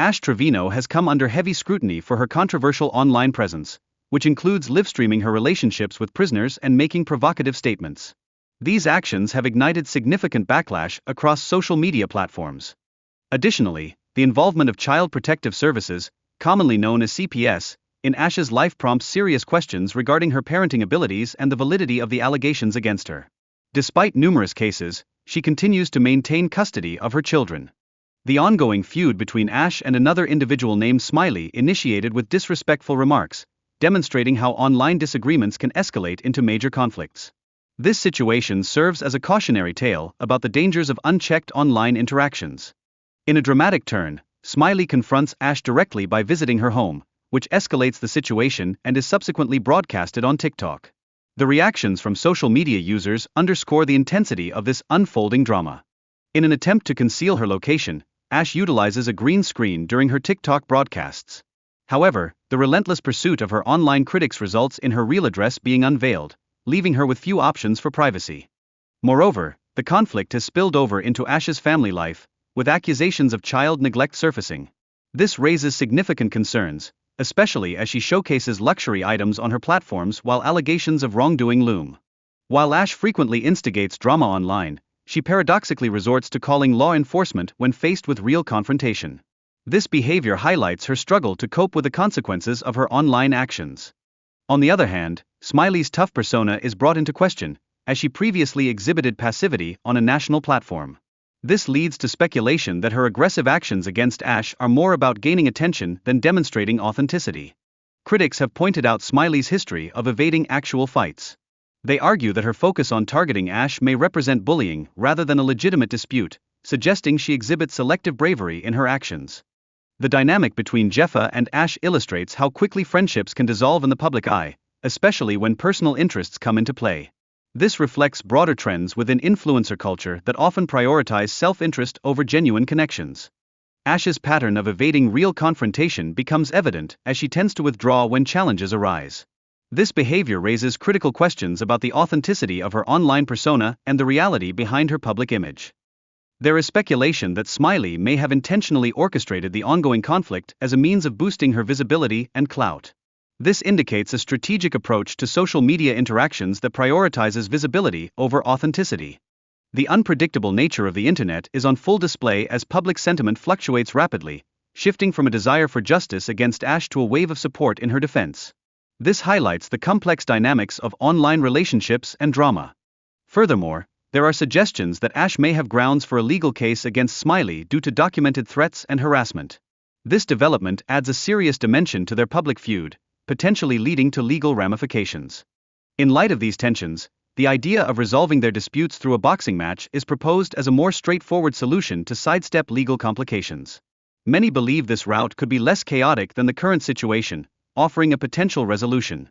Ash Trevino has come under heavy scrutiny for her controversial online presence, which includes live-streaming her relationships with prisoners and making provocative statements. These actions have ignited significant backlash across social media platforms. Additionally, the involvement of Child Protective Services, commonly known as CPS, in Ash's life prompts serious questions regarding her parenting abilities and the validity of the allegations against her. Despite numerous cases, she continues to maintain custody of her children. The ongoing feud between Ash and another individual named Smiley initiated with disrespectful remarks, demonstrating how online disagreements can escalate into major conflicts. This situation serves as a cautionary tale about the dangers of unchecked online interactions. In a dramatic turn, Smiley confronts Ash directly by visiting her home, which escalates the situation and is subsequently broadcasted on TikTok. The reactions from social media users underscore the intensity of this unfolding drama. In an attempt to conceal her location, Ash utilizes a green screen during her TikTok broadcasts. However, the relentless pursuit of her online critics results in her real address being unveiled, leaving her with few options for privacy. Moreover, the conflict has spilled over into Ash's family life, with accusations of child neglect surfacing. This raises significant concerns, especially as she showcases luxury items on her platforms while allegations of wrongdoing loom. While Ash frequently instigates drama online, she paradoxically resorts to calling law enforcement when faced with real confrontation. This behavior highlights her struggle to cope with the consequences of her online actions. On the other hand, Smiley's tough persona is brought into question, as she previously exhibited passivity on a national platform. This leads to speculation that her aggressive actions against Ash are more about gaining attention than demonstrating authenticity. Critics have pointed out Smiley's history of evading actual fights. They argue that her focus on targeting Ash may represent bullying rather than a legitimate dispute, suggesting she exhibits selective bravery in her actions. The dynamic between Jeffa and Ash illustrates how quickly friendships can dissolve in the public eye, especially when personal interests come into play. This reflects broader trends within influencer culture that often prioritize self-interest over genuine connections. Ash's pattern of evading real confrontation becomes evident as she tends to withdraw when challenges arise. This behavior raises critical questions about the authenticity of her online persona and the reality behind her public image. There is speculation that Smiley may have intentionally orchestrated the ongoing conflict as a means of boosting her visibility and clout. This indicates a strategic approach to social media interactions that prioritizes visibility over authenticity. The unpredictable nature of the internet is on full display as public sentiment fluctuates rapidly, shifting from a desire for justice against Ash to a wave of support in her defense. This highlights the complex dynamics of online relationships and drama. Furthermore, there are suggestions that Ash may have grounds for a legal case against Smiley due to documented threats and harassment. This development adds a serious dimension to their public feud, potentially leading to legal ramifications. In light of these tensions, the idea of resolving their disputes through a boxing match is proposed as a more straightforward solution to sidestep legal complications. Many believe this route could be less chaotic than the current situation, offering a potential resolution.